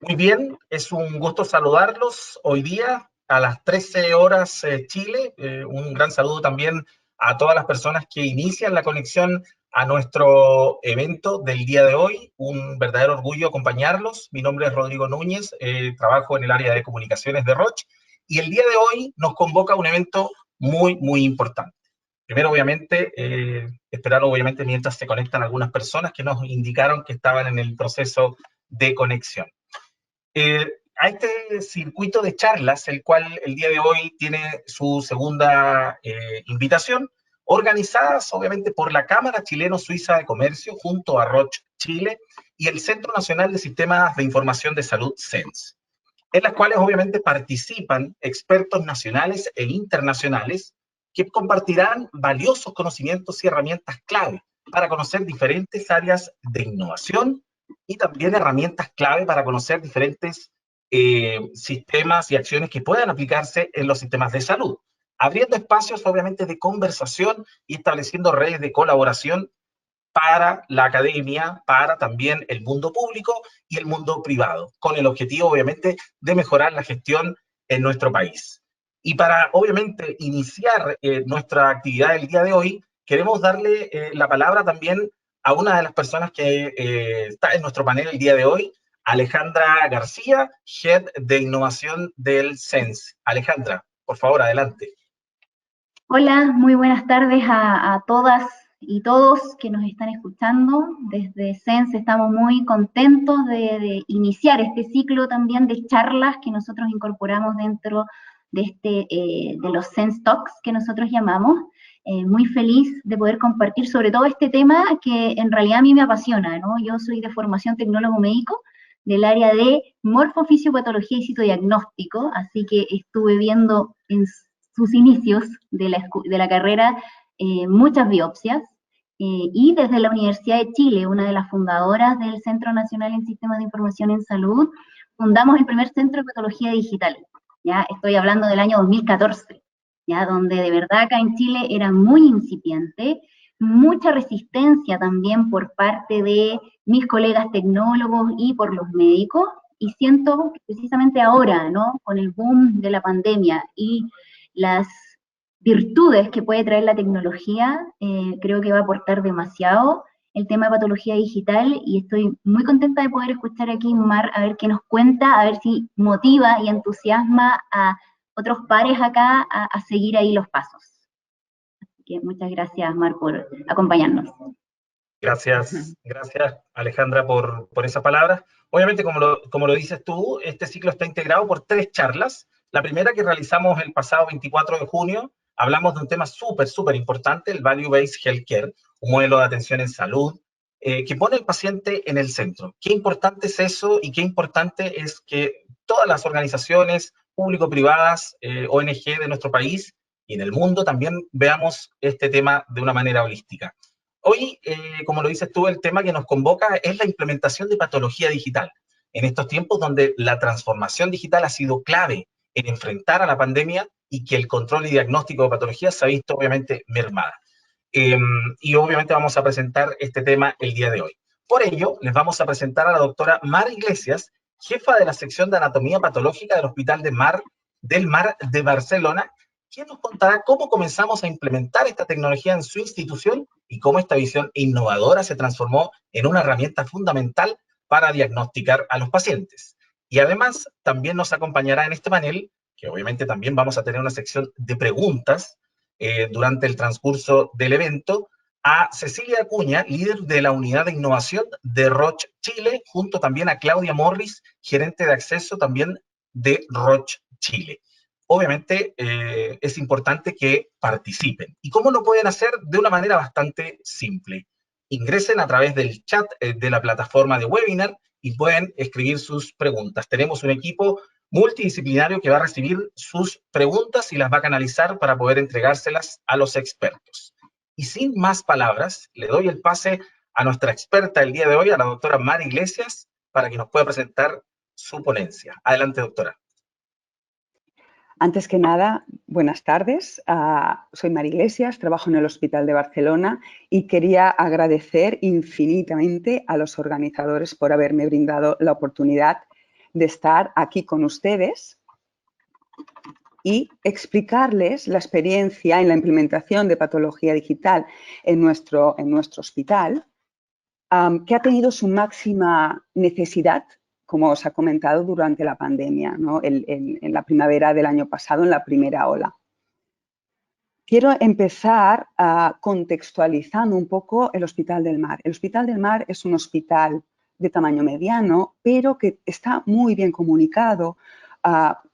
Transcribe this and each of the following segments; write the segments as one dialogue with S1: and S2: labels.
S1: Muy bien, es un gusto saludarlos hoy día a las 13 horas Chile. Un gran saludo también a todas las personas que inician la conexión a nuestro evento del día de hoy. Un verdadero orgullo acompañarlos. Mi nombre es Rodrigo Núñez, trabajo en el área de comunicaciones de Roche y el día de hoy nos convoca un evento muy importante. Primero, obviamente, esperar obviamente mientras se conectan algunas personas que nos indicaron que estaban en el proceso de conexión. A este circuito de charlas, el cual el día de hoy tiene su segunda invitación, organizadas obviamente por la Cámara Chileno-Suiza de Comercio junto a Roche Chile y el Centro Nacional de Sistemas de Información de Salud, CENS, en las cuales obviamente participan expertos nacionales e internacionales que compartirán valiosos conocimientos y herramientas clave para conocer diferentes áreas de innovación y también herramientas clave para conocer diferentes sistemas y acciones que puedan aplicarse en los sistemas de salud, abriendo espacios obviamente de conversación y estableciendo redes de colaboración para la academia, para también el mundo público y el mundo privado, con el objetivo obviamente de mejorar la gestión en nuestro país. Y para obviamente iniciar nuestra actividad del día de hoy, queremos darle la palabra también a una de las personas que está en nuestro panel el día de hoy, Alejandra García, Head de Innovación del CENS. Alejandra, por favor, adelante.
S2: Hola, muy buenas tardes a todas y todos que nos están escuchando. Desde CENS estamos muy contentos de iniciar este ciclo también de charlas que nosotros incorporamos dentro de los CENS Talks que nosotros llamamos. Muy feliz de poder compartir sobre todo este tema que en realidad a mí me apasiona, ¿no? Yo soy de formación tecnólogo médico del área de morfofisiopatología y citodiagnóstico, así que estuve viendo en sus inicios de la carrera muchas biopsias, y desde la Universidad de Chile, una de las fundadoras del Centro Nacional en Sistemas de Información en Salud, fundamos el primer centro de patología digital. Ya estoy hablando del año 2014, ya donde de verdad acá en Chile era muy incipiente, mucha resistencia también por parte de mis colegas tecnólogos y por los médicos, y siento que precisamente ahora, ¿no? Con el boom de la pandemia y las virtudes que puede traer la tecnología, creo que va a aportar demasiado el tema de patología digital, y estoy muy contenta de poder escuchar aquí Mar a ver qué nos cuenta, a ver si motiva y entusiasma a otros pares acá a seguir ahí los pasos. Así que muchas gracias, Mar, por acompañarnos.
S1: Gracias Alejandra por esa palabra. Obviamente, como lo dices tú, este ciclo está integrado por 3 charlas. La primera que realizamos el pasado 24 de junio, hablamos de un tema súper importante, el Value-Based Healthcare, un modelo de atención en salud que pone al paciente en el centro. Qué importante es eso y qué importante es que todas las organizaciones público-privadas, ONG de nuestro país y en el mundo también veamos este tema de una manera holística. Hoy, como lo dices tú, el tema que nos convoca es la implementación de patología digital. En estos tiempos donde la transformación digital ha sido clave en enfrentar a la pandemia y que el control y diagnóstico de patologías se ha visto obviamente mermada. Y obviamente vamos a presentar este tema el día de hoy. Por ello, les vamos a presentar a la doctora Mar Iglesias, jefa de la sección de anatomía patológica del Hospital del Mar de Barcelona, quien nos contará cómo comenzamos a implementar esta tecnología en su institución y cómo esta visión innovadora se transformó en una herramienta fundamental para diagnosticar a los pacientes. Y además, también nos acompañará en este panel, que obviamente también vamos a tener una sección de preguntas durante el transcurso del evento, a Cecilia Acuña, líder de la unidad de innovación de Roche Chile, junto también a Claudia Morris, gerente de acceso también de Roche Chile. Obviamente es importante que participen. ¿Y cómo lo pueden hacer? De una manera bastante simple. Ingresen a través del chat de la plataforma de webinar y pueden escribir sus preguntas. Tenemos un equipo multidisciplinario que va a recibir sus preguntas y las va a canalizar para poder entregárselas a los expertos. Y sin más palabras, le doy el pase a nuestra experta el día de hoy, a la doctora Mar Iglesias, para que nos pueda presentar su ponencia. Adelante, doctora.
S3: Antes que nada, buenas tardes. Soy Mar Iglesias, trabajo en el Hospital de Barcelona y quería agradecer infinitamente a los organizadores por haberme brindado la oportunidad de estar aquí con ustedes y explicarles la experiencia en la implementación de patología digital en nuestro hospital, que ha tenido su máxima necesidad, como os ha comentado, durante la pandemia, ¿no? En la primavera del año pasado, en la primera ola. Quiero empezar contextualizando un poco el Hospital del Mar. El Hospital del Mar es un hospital de tamaño mediano, pero que está muy bien comunicado,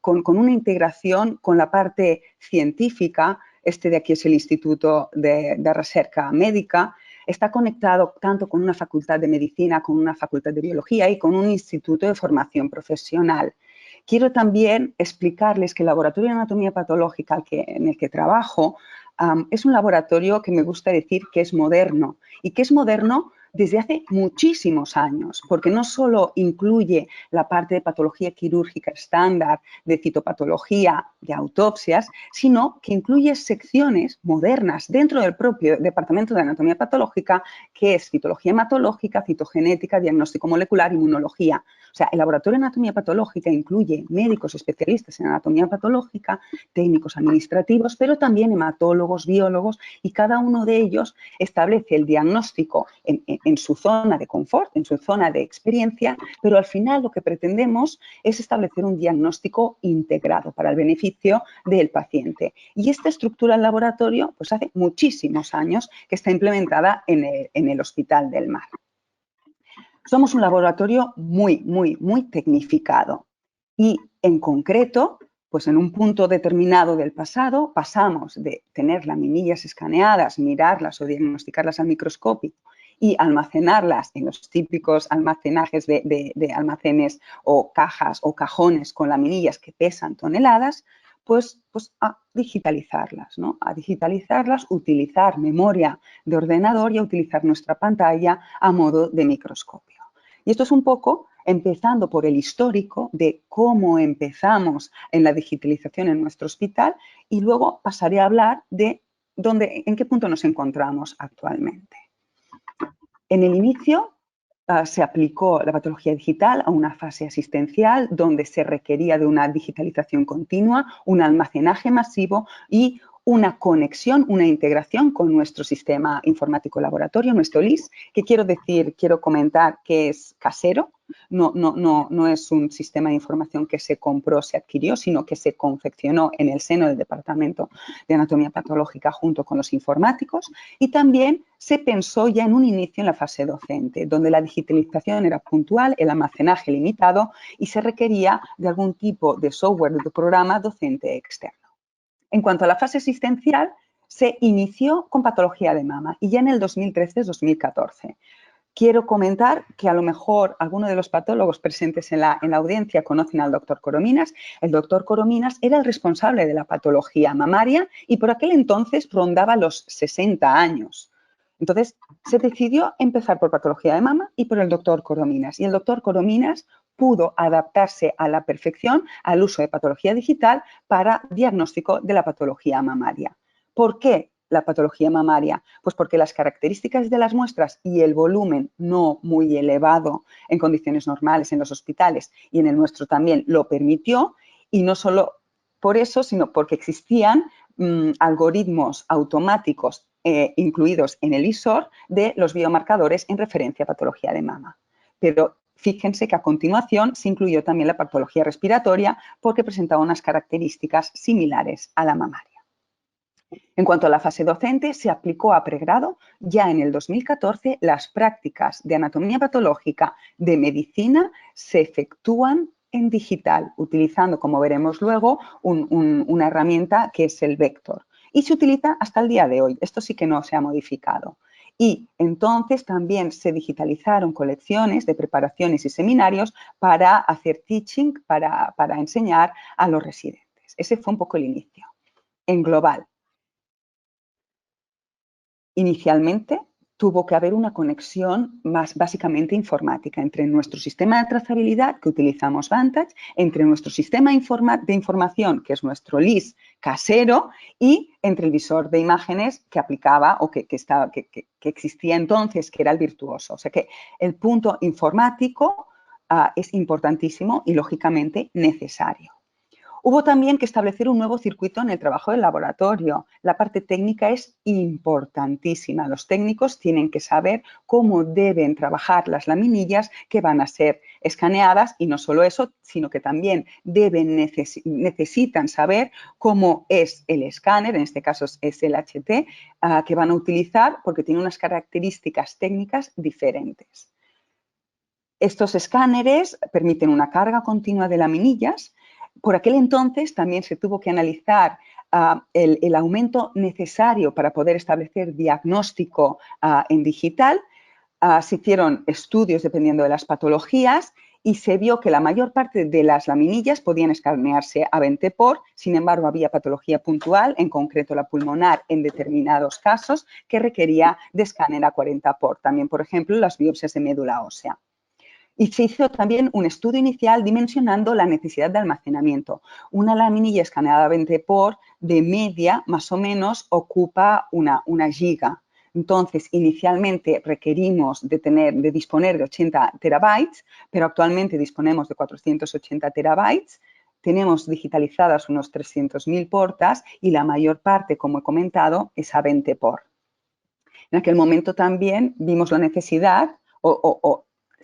S3: con una integración con la parte científica. Este de aquí es el Instituto de Recerca Médica. Está conectado tanto con una facultad de medicina, con una facultad de biología y con un instituto de formación profesional. Quiero también explicarles que el laboratorio de anatomía patológica en el que trabajo es un laboratorio que me gusta decir que es moderno, y que es moderno desde hace muchísimos años, porque no solo incluye la parte de patología quirúrgica estándar, de citopatología, de autopsias, sino que incluye secciones modernas dentro del propio departamento de anatomía patológica, que es citología hematológica, citogenética, diagnóstico molecular, inmunología. O sea, el laboratorio de anatomía patológica incluye médicos especialistas en anatomía patológica, técnicos administrativos, pero también hematólogos, biólogos, y cada uno de ellos establece el diagnóstico en su zona de confort, en su zona de experiencia, pero al final lo que pretendemos es establecer un diagnóstico integrado para el beneficio del paciente. Y esta estructura del laboratorio, pues hace muchísimos años que está implementada en el Hospital del Mar. Somos un laboratorio muy tecnificado y, en concreto, pues en un punto determinado del pasado pasamos de tener laminillas escaneadas, mirarlas o diagnosticarlas al microscopio y almacenarlas en los típicos almacenajes de almacenes o cajas o cajones con laminillas que pesan toneladas, pues a digitalizarlas, ¿no? A digitalizarlas, utilizar memoria de ordenador y a utilizar nuestra pantalla a modo de microscopio. Y esto es un poco empezando por el histórico de cómo empezamos en la digitalización en nuestro hospital, y luego pasaré a hablar de en qué punto nos encontramos actualmente. En el inicio se aplicó la patología digital a una fase asistencial donde se requería de una digitalización continua, un almacenaje masivo y una conexión, una integración con nuestro sistema informático laboratorio, nuestro LIS, que quiero comentar que es casero, no es un sistema de información que se compró, se adquirió, sino que se confeccionó en el seno del Departamento de Anatomía Patológica junto con los informáticos, y también se pensó ya en un inicio en la fase docente, donde la digitalización era puntual, el almacenaje limitado y se requería de algún tipo de software, de programa docente externo. En cuanto a la fase asistencial, se inició con patología de mama y ya en el 2013-2014. Quiero comentar que a lo mejor algunos de los patólogos presentes en la audiencia conocen al doctor Corominas. El doctor Corominas era el responsable de la patología mamaria y por aquel entonces rondaba los 60 años. Entonces, se decidió empezar por patología de mama y por el doctor Corominas. Y el doctor Corominas pudo adaptarse a la perfección al uso de patología digital para diagnóstico de la patología mamaria. ¿Por qué la patología mamaria? Pues porque las características de las muestras y el volumen no muy elevado en condiciones normales en los hospitales y en el nuestro también lo permitió, y no solo por eso, sino porque existían algoritmos automáticos incluidos en el ISOR de los biomarcadores en referencia a patología de mama. Pero fíjense que a continuación se incluyó también la patología respiratoria porque presentaba unas características similares a la mamaria. En cuanto a la fase docente, se aplicó a pregrado ya en el 2014. Las prácticas de anatomía patológica de medicina se efectúan en digital, utilizando, como veremos luego, una herramienta que es el Vector. Y se utiliza hasta el día de hoy. Esto sí que no se ha modificado. Y entonces también se digitalizaron colecciones de preparaciones y seminarios para hacer teaching, para enseñar a los residentes. Ese fue un poco el inicio. En global, inicialmente tuvo que haber una conexión más básicamente informática entre nuestro sistema de trazabilidad que utilizamos Vantage, entre nuestro sistema de información que es nuestro LIS casero y entre el visor de imágenes que aplicaba o que existía entonces, que era el Virtuoso. O sea que el punto informático es importantísimo y, lógicamente, necesario. Hubo también que establecer un nuevo circuito en el trabajo del laboratorio. La parte técnica es importantísima. Los técnicos tienen que saber cómo deben trabajar las laminillas que van a ser escaneadas, y no solo eso, sino que también necesitan saber cómo es el escáner, en este caso es el HT, que van a utilizar, porque tiene unas características técnicas diferentes. Estos escáneres permiten una carga continua de laminillas. Por aquel entonces también se tuvo que analizar el aumento necesario para poder establecer diagnóstico en digital. Se hicieron estudios dependiendo de las patologías y se vio que la mayor parte de las laminillas podían escanearse a 20 por, sin embargo, había patología puntual, en concreto la pulmonar en determinados casos, que requería de escáner a 40 por. También, por ejemplo, las biopsias de médula ósea. Y se hizo también un estudio inicial dimensionando la necesidad de almacenamiento. Una laminilla escaneada a 20 por, de media, más o menos, ocupa una giga. Entonces, inicialmente requerimos de disponer de 80 terabytes, pero actualmente disponemos de 480 terabytes. Tenemos digitalizadas unos 300.000 portas y la mayor parte, como he comentado, es a 20 por. En aquel momento también vimos la necesidad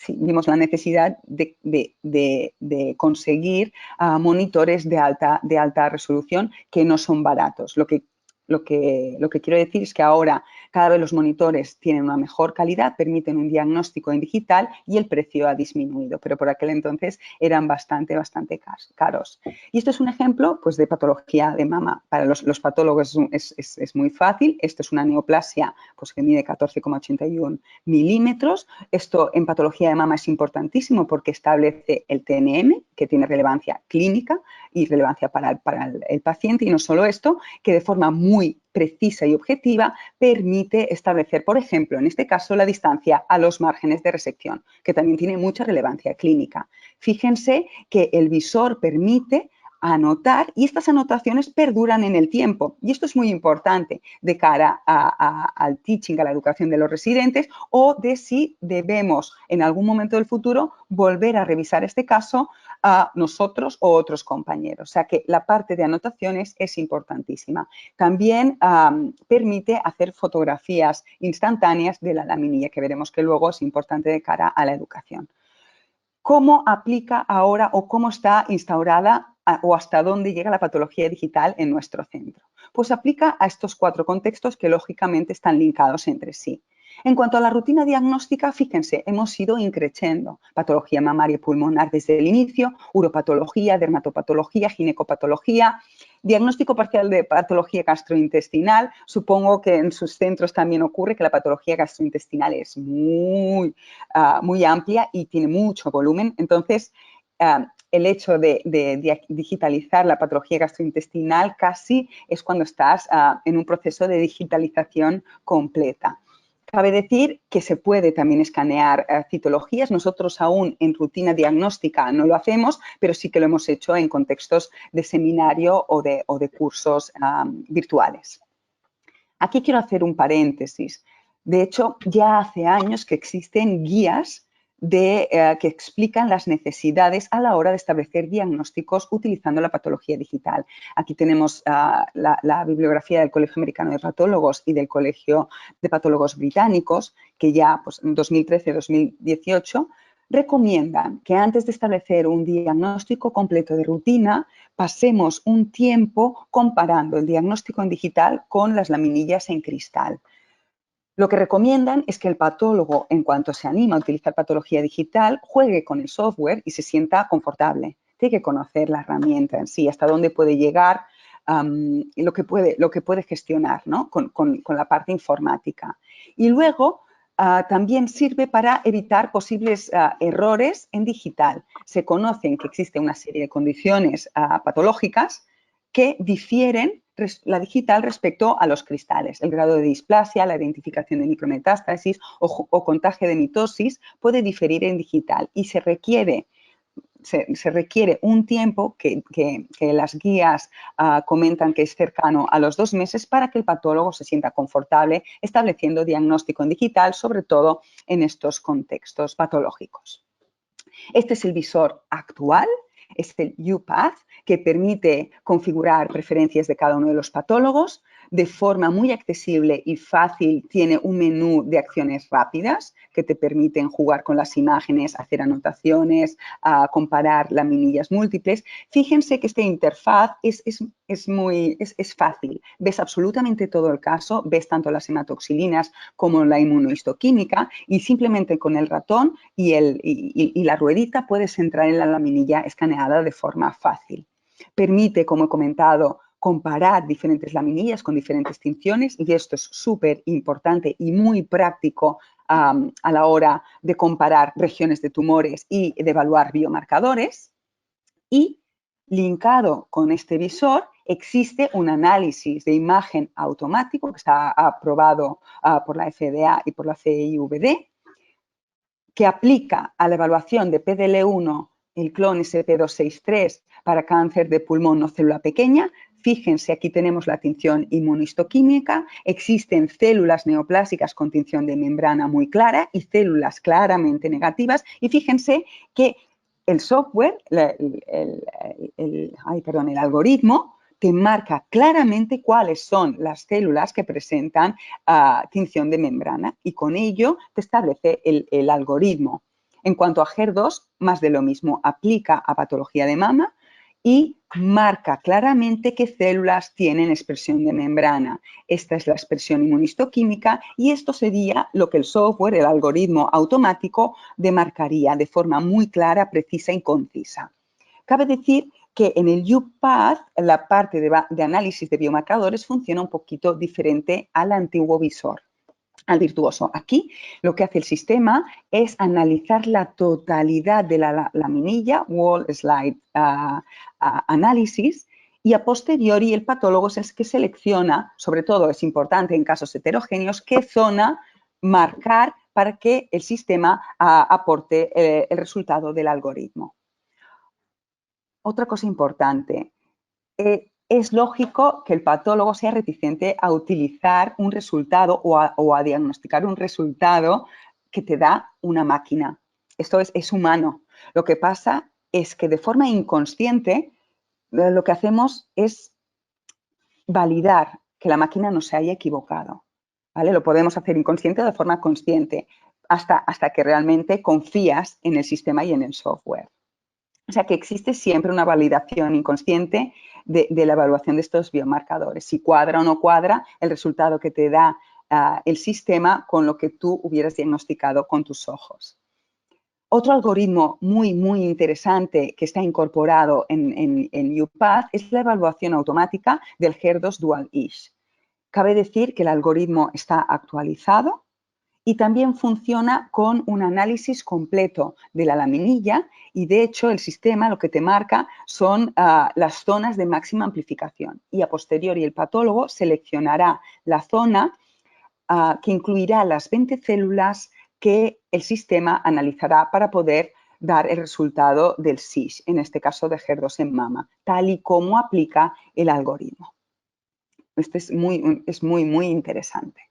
S3: vimos la necesidad de conseguir monitores de alta resolución que no son baratos. Lo que quiero decir es que ahora cada vez los monitores tienen una mejor calidad, permiten un diagnóstico en digital y el precio ha disminuido, pero por aquel entonces eran bastante caros. Y esto es un ejemplo, pues, de patología de mama. Para los patólogos es muy fácil. Esto es una neoplasia, pues, que mide 14,81 milímetros. Esto en patología de mama es importantísimo porque establece el TNM, que tiene relevancia clínica y relevancia para el paciente, y no solo esto, que de forma muy precisa y objetiva permite establecer, por ejemplo, en este caso, la distancia a los márgenes de resección, que también tiene mucha relevancia clínica. Fíjense que el visor permite anotar y estas anotaciones perduran en el tiempo. Y esto es muy importante de cara al teaching, a la educación de los residentes, o de si debemos en algún momento del futuro volver a revisar este caso a nosotros o otros compañeros. O sea que la parte de anotaciones es importantísima. También permite hacer fotografías instantáneas de la laminilla, que veremos que luego es importante de cara a la educación. ¿Cómo aplica ahora o cómo está instaurada o hasta dónde llega la patología digital en nuestro centro? Pues aplica a estos 4 contextos que lógicamente están linkados entre sí. En cuanto a la rutina diagnóstica, fíjense, hemos ido increciendo. Patología mamaria y pulmonar desde el inicio, uropatología, dermatopatología, ginecopatología, diagnóstico parcial de patología gastrointestinal. Supongo que en sus centros también ocurre que la patología gastrointestinal es muy amplia y tiene mucho volumen. Entonces, el hecho de digitalizar la patología gastrointestinal casi es cuando estás en un proceso de digitalización completa. Cabe decir que se puede también escanear citologías. Nosotros aún en rutina diagnóstica no lo hacemos, pero sí que lo hemos hecho en contextos de seminario o de cursos virtuales. Aquí quiero hacer un paréntesis. De hecho, ya hace años que existen guías que explican las necesidades a la hora de establecer diagnósticos utilizando la patología digital. Aquí tenemos la bibliografía del Colegio Americano de Patólogos y del Colegio de Patólogos Británicos, que ya, pues, en 2013-2018 recomiendan que antes de establecer un diagnóstico completo de rutina, pasemos un tiempo comparando el diagnóstico en digital con las laminillas en cristal. Lo que recomiendan es que el patólogo, en cuanto se anima a utilizar patología digital, juegue con el software y se sienta confortable. Tiene que conocer la herramienta en sí, hasta dónde puede llegar, lo que puede gestionar, ¿no? con la parte informática. Y luego también sirve para evitar posibles errores en digital. Se conocen que existe una serie de condiciones patológicas que difieren la digital respecto a los cristales. El grado de displasia, la identificación de micrometástasis o contagio de mitosis puede diferir en digital y se requiere un tiempo que las guías comentan que es cercano a los 2 meses para que el patólogo se sienta confortable estableciendo diagnóstico en digital, sobre todo en estos contextos patológicos. Este es el visor actual, es el UPath, que permite configurar preferencias de cada uno de los patólogos. De forma muy accesible y fácil, tiene un menú de acciones rápidas que te permiten jugar con las imágenes, hacer anotaciones, comparar laminillas múltiples. Fíjense que esta interfaz es fácil. Ves absolutamente todo el caso, ves tanto las hematoxilinas como la inmunohistoquímica y simplemente con el ratón y la ruedita puedes entrar en la laminilla escaneada de forma fácil. Permite, como he comentado, comparar diferentes laminillas con diferentes tinciones y esto es súper importante y muy práctico a la hora de comparar regiones de tumores y de evaluar biomarcadores. Y linkado con este visor existe un análisis de imagen automático que está aprobado por la FDA y por la CIVD que aplica a la evaluación de PDL1 el clon SP263 para cáncer de pulmón o célula pequeña. Fíjense, aquí tenemos la tinción inmunohistoquímica, existen células neoplásicas con tinción de membrana muy clara y células claramente negativas. Y fíjense que el software, el algoritmo, te marca claramente cuáles son las células que presentan tinción de membrana y con ello te establece el algoritmo. En cuanto a HER2, más de lo mismo, aplica a patología de mama y marca claramente qué células tienen expresión de membrana. Esta es la expresión inmunistoquímica y esto sería lo que el software, el algoritmo automático, demarcaría de forma muy clara, precisa y concisa. Cabe decir que en el UPath la parte de análisis de biomarcadores funciona un poquito diferente al antiguo visor, al virtuoso. Aquí lo que hace el sistema es analizar la totalidad de la laminilla, wall slide análisis, y a posteriori el patólogo es el que selecciona, sobre todo es importante en casos heterogéneos, qué zona marcar para que el sistema aporte el resultado del algoritmo. Otra cosa importante, es lógico que el patólogo sea reticente a utilizar un resultado o a diagnosticar un resultado que te da una máquina. Esto es humano. Lo que pasa es que de forma inconsciente lo que hacemos es validar que la máquina no se haya equivocado, ¿vale? Lo podemos hacer inconsciente o de forma consciente hasta que realmente confías en el sistema y en el software. O sea que existe siempre una validación inconsciente de la evaluación de estos biomarcadores. Si cuadra o no cuadra el resultado que te da el sistema con lo que tú hubieras diagnosticado con tus ojos. Otro algoritmo muy interesante que está incorporado en UPath es la evaluación automática del HER2 Dual-ISH. Cabe decir que el algoritmo está actualizado y también funciona con un análisis completo de la laminilla y, de hecho, el sistema lo que te marca son las zonas de máxima amplificación y, a posteriori, el patólogo seleccionará la zona que incluirá las 20 células que el sistema analizará para poder dar el resultado del SISH, en este caso de HER2 en mama, tal y como aplica el algoritmo. Este es muy interesante.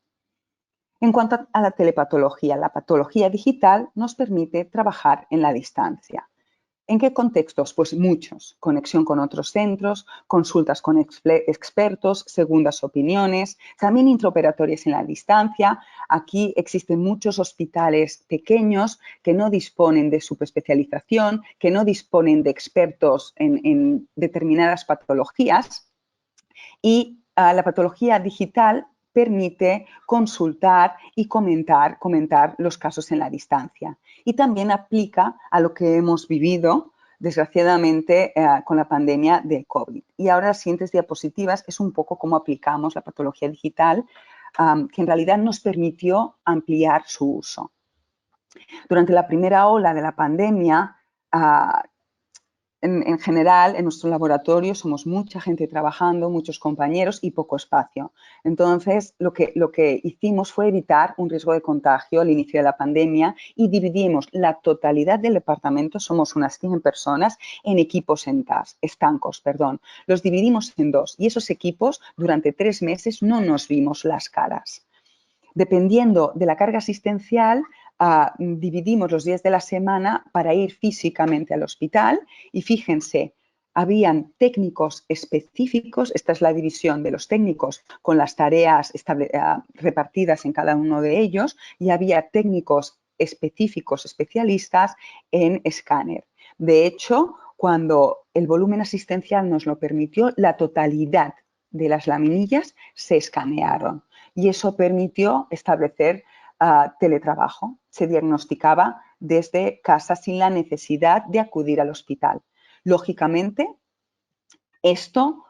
S3: En cuanto a la telepatología, la patología digital nos permite trabajar en la distancia. ¿En qué contextos? Pues muchos. Conexión con otros centros, consultas con expertos, segundas opiniones, también intraoperatorias en la distancia. Aquí existen muchos hospitales pequeños que no disponen de subespecialización, que no disponen de expertos en determinadas patologías y la patología digital permite consultar y comentar los casos en la distancia. Y también aplica a lo que hemos vivido, desgraciadamente, con la pandemia de COVID. Y ahora las siguientes diapositivas es un poco cómo aplicamos la patología digital, que en realidad nos permitió ampliar su uso. Durante la primera ola de la pandemia, en general, en nuestro laboratorio somos mucha gente trabajando, muchos compañeros y poco espacio. Entonces, lo que hicimos fue evitar un riesgo de contagio al inicio de la pandemia y dividimos la totalidad del departamento, somos unas 100 personas, en equipos estancos. Los dividimos en dos y esos equipos durante 3 meses no nos vimos las caras. Dependiendo de la carga asistencial, dividimos los días de la semana para ir físicamente al hospital y fíjense, habían técnicos específicos, esta es la división de los técnicos con las tareas repartidas en cada uno de ellos, y había técnicos específicos, especialistas en escáner. De hecho, cuando el volumen asistencial nos lo permitió, la totalidad de las laminillas se escanearon y eso permitió establecer teletrabajo. Se diagnosticaba desde casa sin la necesidad de acudir al hospital. Lógicamente, esto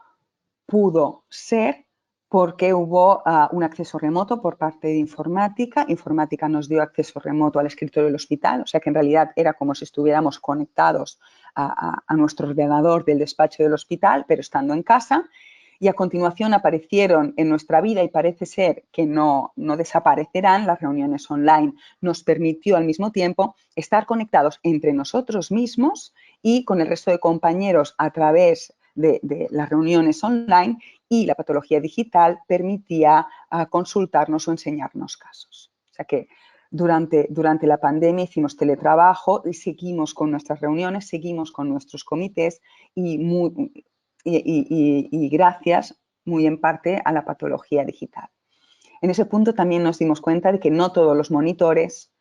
S3: pudo ser porque hubo un acceso remoto por parte de informática. Informática nos dio acceso remoto al escritorio del hospital, o sea que en realidad era como si estuviéramos conectados a nuestro ordenador del despacho del hospital, pero estando en casa. Y a continuación aparecieron en nuestra vida y parece ser que no desaparecerán las reuniones online. Nos permitió al mismo tiempo estar conectados entre nosotros mismos y con el resto de compañeros a través de las reuniones online, y la patología digital permitía consultarnos o enseñarnos casos. O sea que durante la pandemia hicimos teletrabajo y seguimos con nuestras reuniones, seguimos con nuestros comités y gracias muy en parte a la patología digital. En ese punto también nos dimos cuenta de que no todos los monitores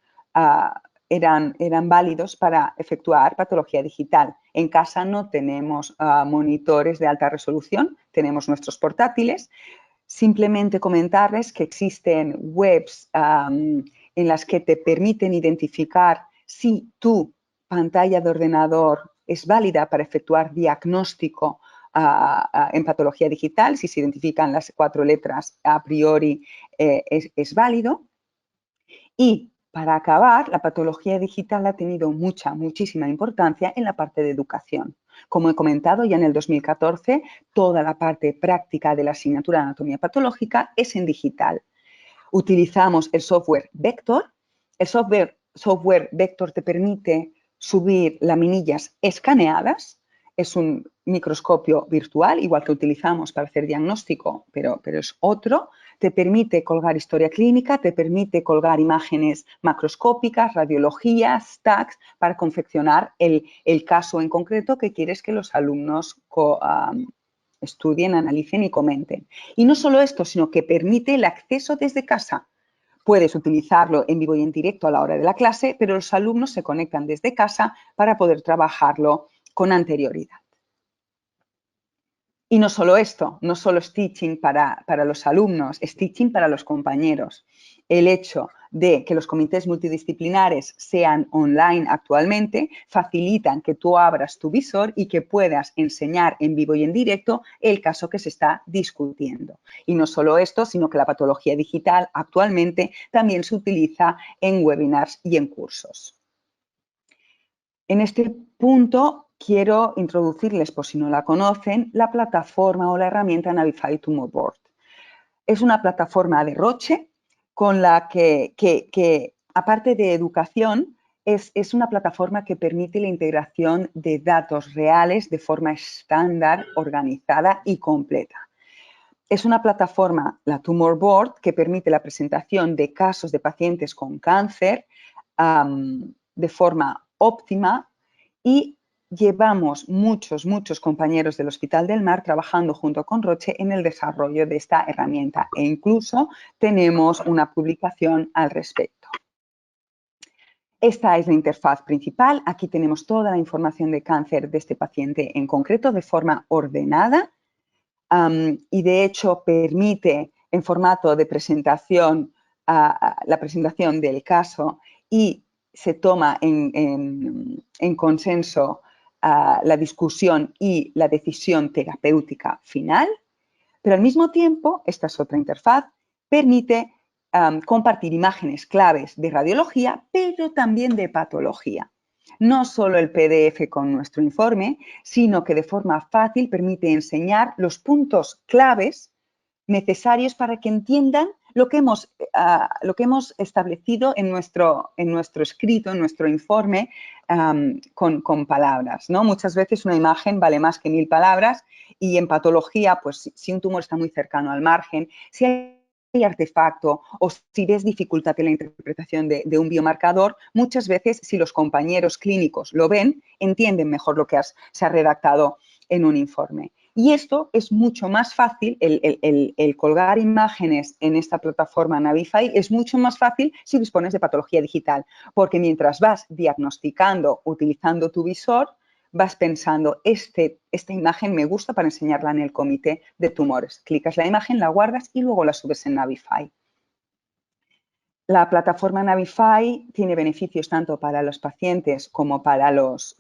S3: eran válidos para efectuar patología digital. En casa no tenemos monitores de alta resolución, tenemos nuestros portátiles. Simplemente comentarles que existen webs en las que te permiten identificar si tu pantalla de ordenador es válida para efectuar diagnóstico en patología digital. Si se identifican las 4 letras a priori es válido. Y para acabar, la patología digital ha tenido muchísima importancia en la parte de educación. Como he comentado, ya en el 2014, toda la parte práctica de la asignatura de anatomía patológica es en digital. Utilizamos el software Vector. El software Vector te permite subir laminillas escaneadas. Es un microscopio virtual, igual que utilizamos para hacer diagnóstico, pero es otro. Te permite colgar historia clínica, te permite colgar imágenes macroscópicas, radiologías, tags, para confeccionar el caso en concreto que quieres que los alumnos estudien, analicen y comenten. Y no solo esto, sino que permite el acceso desde casa. Puedes utilizarlo en vivo y en directo a la hora de la clase, pero los alumnos se conectan desde casa para poder trabajarlo con anterioridad. Y no solo esto, no solo es teaching para los alumnos, es teaching para los compañeros. El hecho de que los comités multidisciplinares sean online actualmente facilitan que tú abras tu visor y que puedas enseñar en vivo y en directo el caso que se está discutiendo. Y no solo esto, sino que la patología digital actualmente también se utiliza en webinars y en cursos. En este punto quiero introducirles, por si no la conocen, la plataforma o la herramienta Navify Tumor Board. Es una plataforma de Roche con la que aparte de educación, es una plataforma que permite la integración de datos reales de forma estándar, organizada y completa. Es una plataforma, la Tumor Board, que permite la presentación de casos de pacientes con cáncer de forma óptima, y llevamos muchos compañeros del Hospital del Mar trabajando junto con Roche en el desarrollo de esta herramienta e incluso tenemos una publicación al respecto. Esta es la interfaz principal. Aquí tenemos toda la información de cáncer de este paciente en concreto de forma ordenada y de hecho permite en formato de presentación la presentación del caso y se toma en consenso la discusión y la decisión terapéutica final, pero al mismo tiempo, esta es otra interfaz, permite compartir imágenes claves de radiología, pero también de patología. No solo el PDF con nuestro informe, sino que de forma fácil permite enseñar los puntos claves necesarios para que entiendan lo que hemos establecido en nuestro escrito, en nuestro informe, con palabras, ¿no? Muchas veces una imagen vale más que 1000 palabras y en patología, pues si un tumor está muy cercano al margen, si hay artefacto o si ves dificultad en la interpretación de un biomarcador, muchas veces si los compañeros clínicos lo ven, entienden mejor lo que se ha redactado en un informe. Y esto es mucho más fácil, el colgar imágenes en esta plataforma Navify es mucho más fácil si dispones de patología digital, porque mientras vas diagnosticando utilizando tu visor, vas pensando, esta imagen me gusta para enseñarla en el comité de tumores. Clicas la imagen, la guardas y luego la subes en Navify. La plataforma Navify tiene beneficios tanto para los pacientes como para los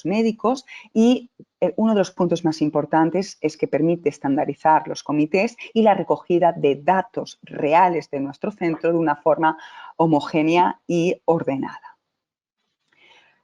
S3: médicos y uno de los puntos más importantes es que permite estandarizar los comités y la recogida de datos reales de nuestro centro de una forma homogénea y ordenada.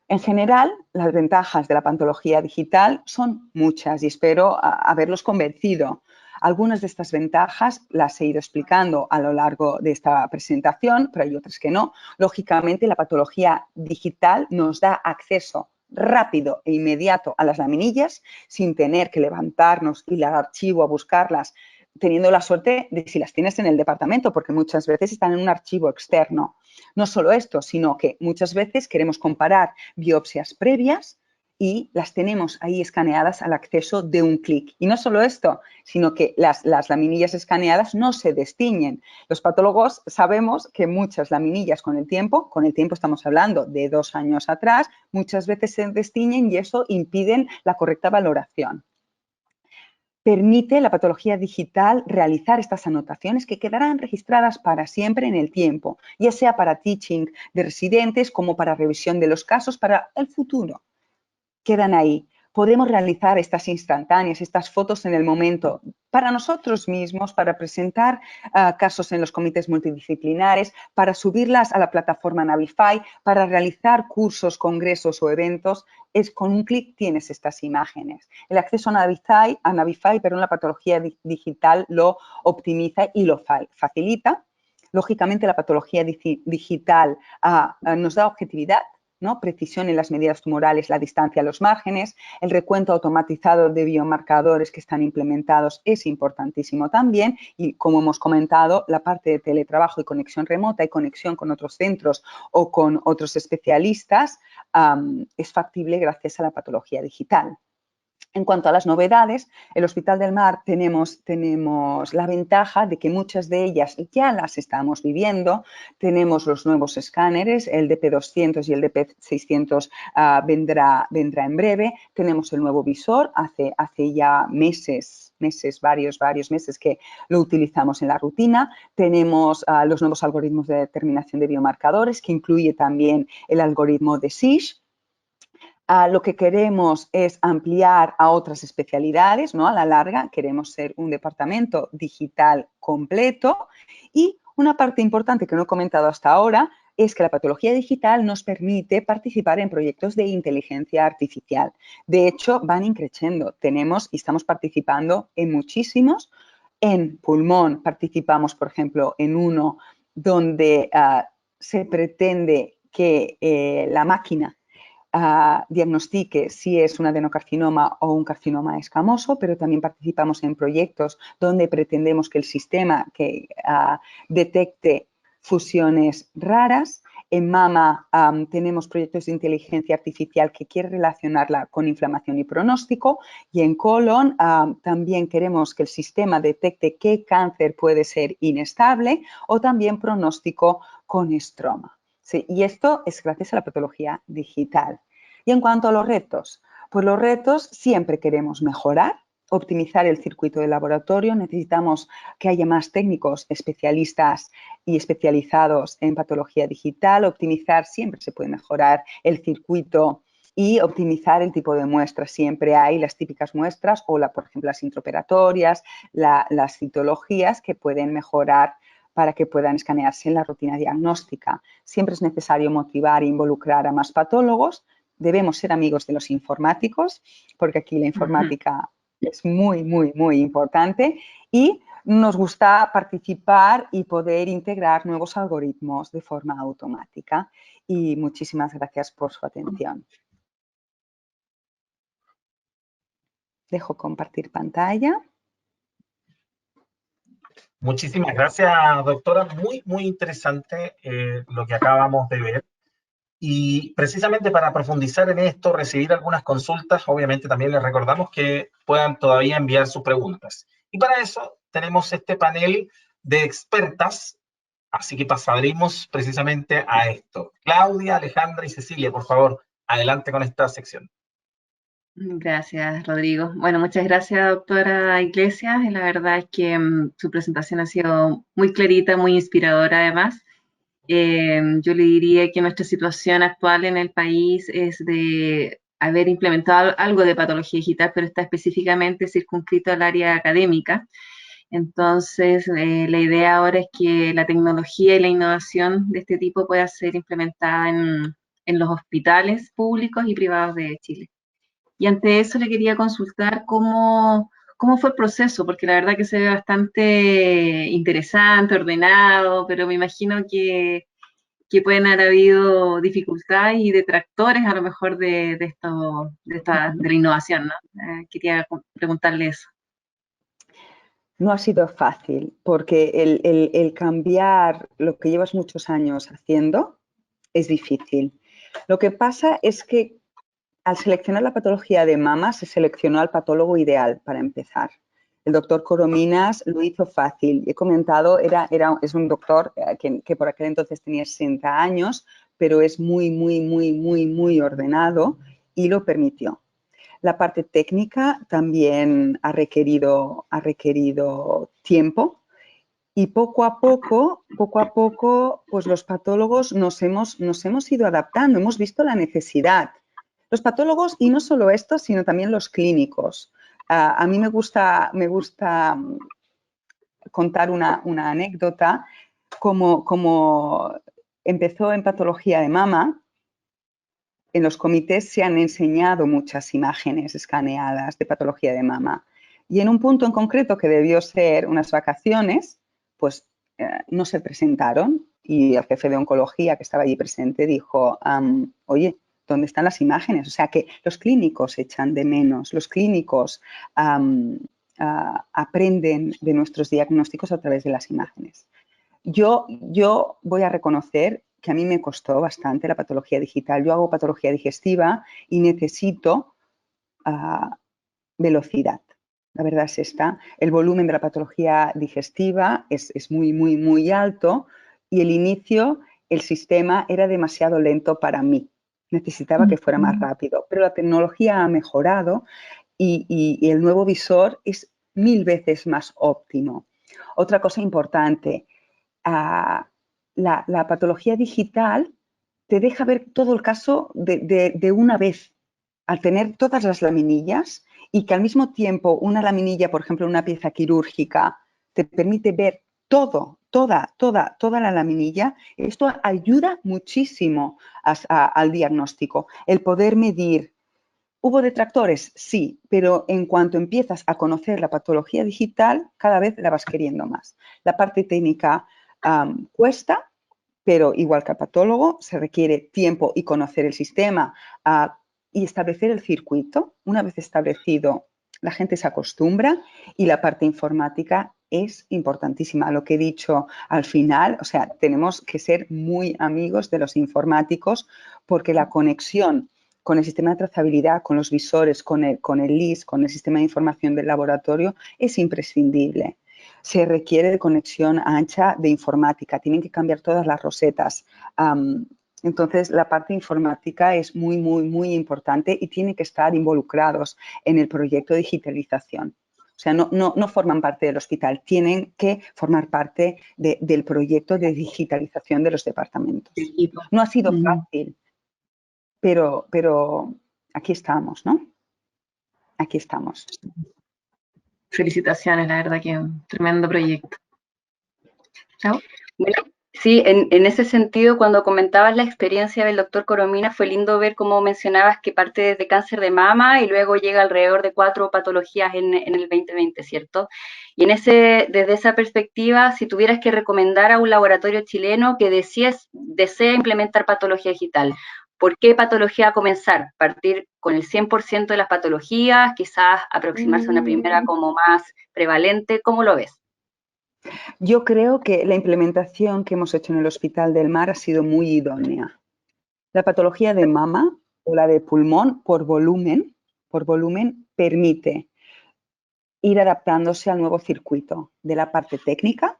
S3: En general, las ventajas de la patología digital son muchas y espero haberlos convencido. Algunas de estas ventajas las he ido explicando a lo largo de esta presentación, pero hay otras que no. Lógicamente, la patología digital nos da acceso rápido e inmediato a las laminillas sin tener que levantarnos, ir al archivo a buscarlas, teniendo la suerte de si las tienes en el departamento, porque muchas veces están en un archivo externo. No solo esto, sino que muchas veces queremos comparar biopsias previas y las tenemos ahí escaneadas al acceso de un clic. Y no solo esto, sino que las laminillas escaneadas no se destiñen. Los patólogos sabemos que muchas laminillas con el tiempo estamos hablando de 2 años atrás, muchas veces se destiñen y eso impide la correcta valoración. Permite la patología digital realizar estas anotaciones que quedarán registradas para siempre en el tiempo, ya sea para teaching de residentes como para revisión de los casos para el futuro. Quedan ahí. Podemos realizar estas instantáneas, estas fotos en el momento para nosotros mismos, para presentar casos en los comités multidisciplinares, para subirlas a la plataforma Navify, para realizar cursos, congresos o eventos. Con un clic tienes estas imágenes. El acceso a Navify, pero la patología digital lo optimiza y lo facilita. Lógicamente, la patología digital nos da objetividad, ¿no? Precisión en las medidas tumorales, la distancia a los márgenes, el recuento automatizado de biomarcadores que están implementados es importantísimo también y, como hemos comentado, la parte de teletrabajo y conexión remota y conexión con otros centros o con otros especialistas es factible gracias a la patología digital. En cuanto a las novedades, el Hospital del Mar tenemos la ventaja de que muchas de ellas ya las estamos viviendo. Tenemos los nuevos escáneres, el DP200 y el DP600 vendrá en breve. Tenemos el nuevo visor, hace ya varios meses que lo utilizamos en la rutina. Tenemos los nuevos algoritmos de determinación de biomarcadores, que incluye también el algoritmo de SISH. Lo que queremos es ampliar a otras especialidades, ¿no? A la larga queremos ser un departamento digital completo y una parte importante que no he comentado hasta ahora es que la patología digital nos permite participar en proyectos de inteligencia artificial. De hecho, van increciendo. Tenemos y estamos participando en muchísimos. En pulmón participamos, por ejemplo, en uno donde se pretende que la máquina diagnostique si es un adenocarcinoma o un carcinoma escamoso, pero también participamos en proyectos donde pretendemos que el sistema detecte fusiones raras. En mama tenemos proyectos de inteligencia artificial que quiere relacionarla con inflamación y pronóstico, y en colon también queremos que el sistema detecte qué cáncer puede ser inestable o también pronóstico con estroma. Sí, y esto es gracias a la patología digital. Y en cuanto a los retos, pues los retos siempre queremos mejorar, optimizar el circuito de laboratorio. Necesitamos que haya más técnicos especialistas y especializados en patología digital. Optimizar, siempre se puede mejorar el circuito y optimizar el tipo de muestras. Siempre hay las típicas muestras o, por ejemplo, las intraoperatorias, las citologías que pueden mejorar para que puedan escanearse en la rutina diagnóstica. Siempre es necesario motivar e involucrar a más patólogos. Debemos ser amigos de los informáticos, porque aquí la informática es muy, muy, muy importante y nos gusta participar y poder integrar nuevos algoritmos de forma automática. Y muchísimas gracias por su atención. Dejo compartir pantalla.
S1: Muchísimas gracias, doctora. Muy, muy interesante lo que acabamos de ver. Y precisamente para profundizar en esto, recibir algunas consultas, obviamente también les recordamos que puedan todavía enviar sus preguntas. Y para eso tenemos este panel de expertas, así que pasaremos precisamente a esto. Claudia, Alejandra y Cecilia, por favor, adelante con esta sección.
S4: Gracias, Rodrigo. Bueno, muchas gracias, doctora Iglesias. La verdad es que su presentación ha sido muy clarita, muy inspiradora además. Yo le diría que nuestra situación actual en el país es de haber implementado algo de patología digital, pero está específicamente circunscrito al área académica. Entonces, la idea ahora es que la tecnología y la innovación de este tipo pueda ser implementada en los hospitales públicos y privados de Chile. Y ante eso le quería consultar cómo fue el proceso, porque la verdad que se ve bastante interesante, ordenado, pero me imagino que pueden haber habido dificultades y detractores a lo mejor de la innovación, ¿no? Quería preguntarle eso.
S3: No ha sido fácil, porque el cambiar lo que llevas muchos años haciendo es difícil. Lo que pasa es que al seleccionar la patología de mama se seleccionó al patólogo ideal para empezar. El doctor Corominas lo hizo fácil. He comentado, es un doctor que por aquel entonces tenía 60 años, pero es muy ordenado y lo permitió. La parte técnica también ha requerido tiempo y poco a poco, pues los patólogos nos hemos ido adaptando, hemos visto la necesidad. Los patólogos, y no solo estos, sino también los clínicos. A mí me gusta contar una anécdota, como empezó en patología de mama. En los comités se han enseñado muchas imágenes escaneadas de patología de mama. Y en un punto en concreto, que debió ser unas vacaciones, pues no se presentaron y el jefe de oncología que estaba allí presente dijo, oye, ¿dónde están las imágenes? O sea que los clínicos echan de menos, los clínicos aprenden de nuestros diagnósticos a través de las imágenes. Yo voy a reconocer que a mí me costó bastante la patología digital. Yo hago patología digestiva y necesito velocidad. La verdad es esta. El volumen de la patología digestiva es muy alto y el inicio, el sistema era demasiado lento para mí. Necesitaba que fuera más rápido. Pero la tecnología ha mejorado y el nuevo visor es 1000 veces más óptimo. Otra cosa importante, la patología digital te deja ver todo el caso de una vez, al tener todas las laminillas y que al mismo tiempo una laminilla, por ejemplo, una pieza quirúrgica, te permite ver toda la laminilla. Esto ayuda muchísimo al diagnóstico, el poder medir. ¿Hubo detractores? Sí, pero en cuanto empiezas a conocer la patología digital, cada vez la vas queriendo más. La parte técnica cuesta, pero igual que al patólogo, se requiere tiempo y conocer el sistema y establecer el circuito. Una vez establecido, la gente se acostumbra y la parte informática es importantísima. Lo que he dicho al final, o sea, tenemos que ser muy amigos de los informáticos porque la conexión con el sistema de trazabilidad, con los visores, con el LIS, con el sistema de información del laboratorio, es imprescindible. Se requiere de conexión ancha de informática, tienen que cambiar todas las rosetas. Entonces, la parte informática es muy importante y tiene que estar involucrados en el proyecto de digitalización. O sea, no forman parte del hospital, tienen que formar parte del proyecto de digitalización de los departamentos. No ha sido fácil, pero aquí estamos, ¿no? Aquí estamos.
S4: Felicitaciones, la verdad que es un tremendo proyecto. ¿Chao?
S5: Bueno, sí, en ese sentido, cuando comentabas la experiencia del doctor Corominas, fue lindo ver cómo mencionabas que parte desde cáncer de mama y luego llega alrededor de 4 patologías en el 2020, ¿cierto? Y desde esa perspectiva, si tuvieras que recomendar a un laboratorio chileno que desea implementar patología digital, ¿por qué patología comenzar? ¿Partir con el 100% de las patologías? ¿Quizás aproximarse a una primera como más prevalente? ¿Cómo lo ves?
S3: Yo creo que la implementación que hemos hecho en el Hospital del Mar ha sido muy idónea. La patología de mama o la de pulmón por volumen permite ir adaptándose al nuevo circuito de la parte técnica.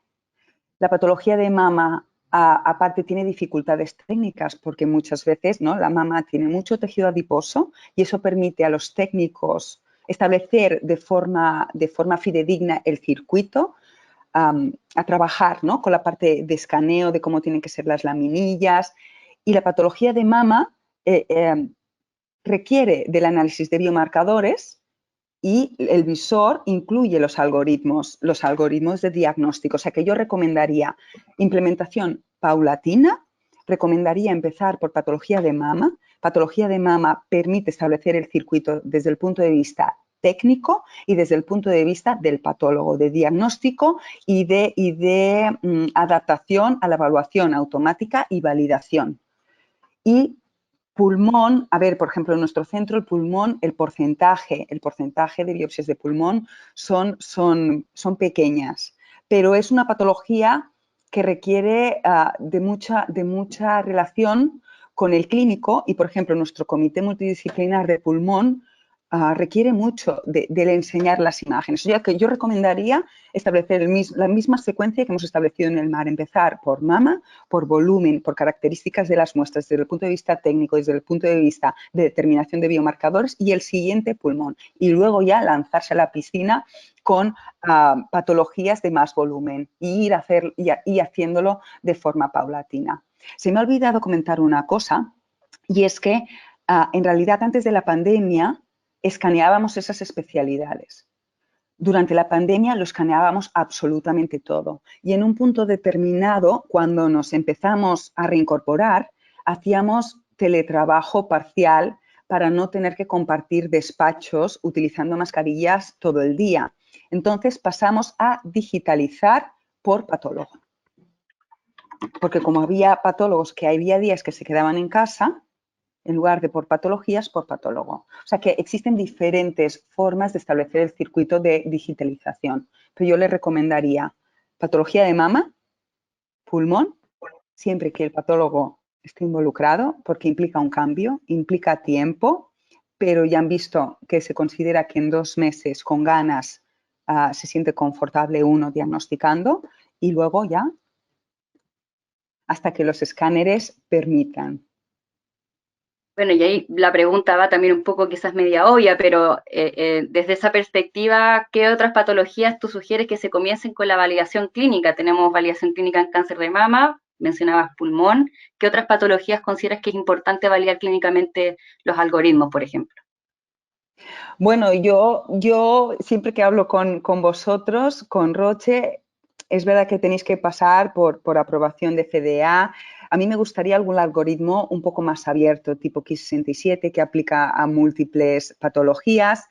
S3: La patología de mama, aparte, tiene dificultades técnicas porque muchas veces, ¿no?, la mama tiene mucho tejido adiposo y eso permite a los técnicos establecer de forma fidedigna el circuito, a trabajar, ¿no?, con la parte de escaneo de cómo tienen que ser las laminillas. Y la patología de mama requiere del análisis de biomarcadores y el visor incluye los algoritmos de diagnóstico. O sea que yo recomendaría implementación paulatina, recomendaría empezar por patología de mama. Patología de mama permite establecer el circuito desde el punto de vista técnico y desde el punto de vista del patólogo, de diagnóstico y de adaptación a la evaluación automática y validación. Y pulmón, a ver, por ejemplo, en nuestro centro el pulmón, el porcentaje de biopsias de pulmón son pequeñas, pero es una patología que requiere de mucha relación con el clínico y, por ejemplo, nuestro comité multidisciplinar de pulmón requiere mucho de enseñar las imágenes. O sea que yo recomendaría establecer la misma secuencia que hemos establecido en el mar, empezar por mama, por volumen, por características de las muestras desde el punto de vista técnico, desde el punto de vista de determinación de biomarcadores y el siguiente pulmón. Y luego ya lanzarse a la piscina con patologías de más volumen y ir haciéndolo de forma paulatina. Se me ha olvidado comentar una cosa y es que en realidad antes de la pandemia escaneábamos esas especialidades. Durante la pandemia lo escaneábamos absolutamente todo y en un punto determinado, cuando nos empezamos a reincorporar, hacíamos teletrabajo parcial para no tener que compartir despachos utilizando mascarillas todo el día. Entonces pasamos a digitalizar por patólogo. Porque como había patólogos que había días que se quedaban en casa, en lugar de por patologías, por patólogo. O sea que existen diferentes formas de establecer el circuito de digitalización. Pero yo le recomendaría patología de mama, pulmón, siempre que el patólogo esté involucrado, porque implica un cambio, implica tiempo, pero ya han visto que se considera que en 2 meses, con ganas, se siente confortable uno diagnosticando y luego ya hasta que los escáneres permitan.
S5: Bueno, y ahí la pregunta va también un poco quizás media obvia, pero desde esa perspectiva, ¿qué otras patologías tú sugieres que se comiencen con la validación clínica? Tenemos validación clínica en cáncer de mama, mencionabas pulmón. ¿Qué otras patologías consideras que es importante validar clínicamente los algoritmos, por ejemplo?
S3: Bueno, yo siempre que hablo con vosotros, con Roche, es verdad que tenéis que pasar por aprobación de FDA. A mí me gustaría algún algoritmo un poco más abierto, tipo Ki67, que aplica a múltiples patologías.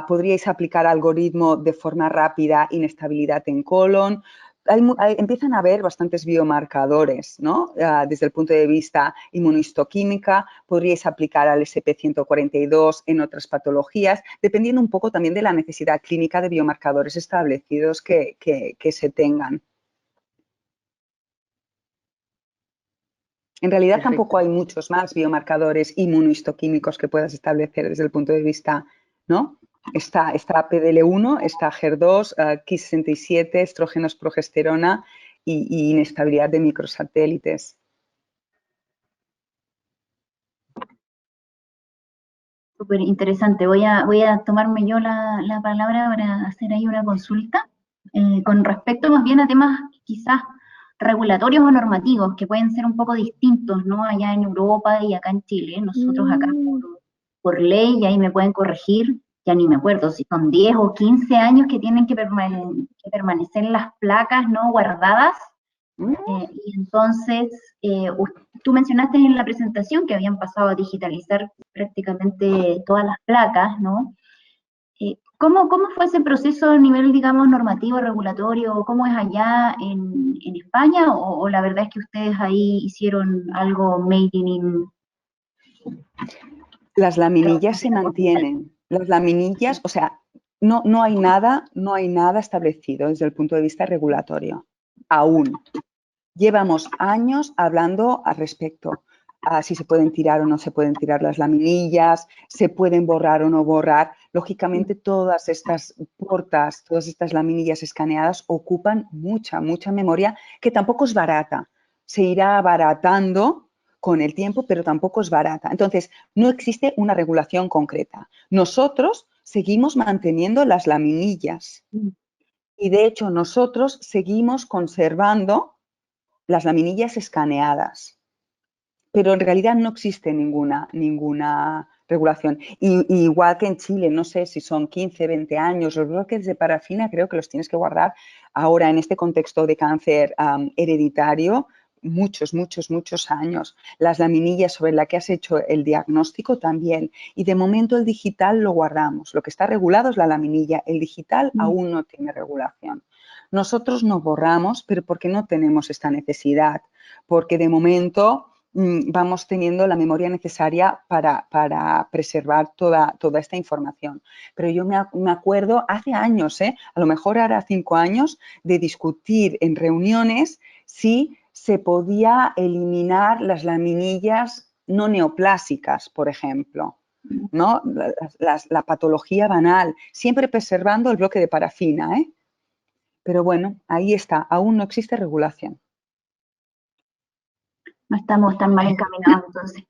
S3: Podríais aplicar algoritmo de forma rápida, inestabilidad en colon. Empiezan a haber bastantes biomarcadores, ¿no? Desde el punto de vista inmunohistoquímica, podríais aplicar al SP142 en otras patologías, dependiendo un poco también de la necesidad clínica de biomarcadores establecidos que se tengan. En realidad
S5: Perfecto.
S3: tampoco hay muchos más biomarcadores inmunohistoquímicos que puedas establecer desde el punto de vista, ¿no? Está PDL1, está HER2, Ki67, estrógenos, progesterona y inestabilidad de microsatélites.
S2: Súper interesante. Voy a tomarme yo la palabra para hacer ahí una consulta con respecto más bien a temas quizás regulatorios o normativos que pueden ser un poco distintos, ¿no? Allá en Europa y acá en Chile. Nosotros acá por ley, y ahí me pueden corregir, ya ni me acuerdo si son 10 o 15 años que tienen que permanecer las placas, ¿no?, guardadas. Y entonces, tú mencionaste en la presentación que habían pasado a digitalizar prácticamente todas las placas, ¿no? ¿Cómo fue ese proceso a nivel, digamos, normativo, regulatorio? ¿Cómo es allá en España? ¿O la verdad es que ustedes ahí hicieron algo made in...
S3: Las laminillas se mantienen. Las laminillas, o sea, no hay nada establecido desde el punto de vista regulatorio, aún. Llevamos años hablando al respecto, a si se pueden tirar o no se pueden tirar las laminillas, se pueden borrar o no borrar. Lógicamente, todas estas portas, todas estas laminillas escaneadas ocupan mucha memoria, que tampoco es barata. Se irá abaratando con el tiempo, pero tampoco es barata. Entonces, no existe una regulación concreta. Nosotros seguimos manteniendo las laminillas y, de hecho, nosotros seguimos conservando las laminillas escaneadas, pero en realidad no existe ninguna regulación. Y igual que en Chile, no sé si son 15, 20 años, los bloques de parafina creo que los tienes que guardar ahora en este contexto de cáncer hereditario, muchos años. Las laminillas sobre las que has hecho el diagnóstico también. Y de momento el digital lo guardamos. Lo que está regulado es la laminilla. El digital aún no tiene regulación. Nosotros no borramos, pero porque no tenemos esta necesidad, porque de momento vamos teniendo la memoria necesaria para preservar toda esta información. Pero yo me acuerdo hace años, a lo mejor ahora 5 años, de discutir en reuniones si se podía eliminar las laminillas no neoplásicas, por ejemplo, ¿no? La patología banal, siempre preservando el bloque de parafina, Pero bueno, ahí está, aún no existe regulación.
S2: No estamos tan mal encaminados, entonces.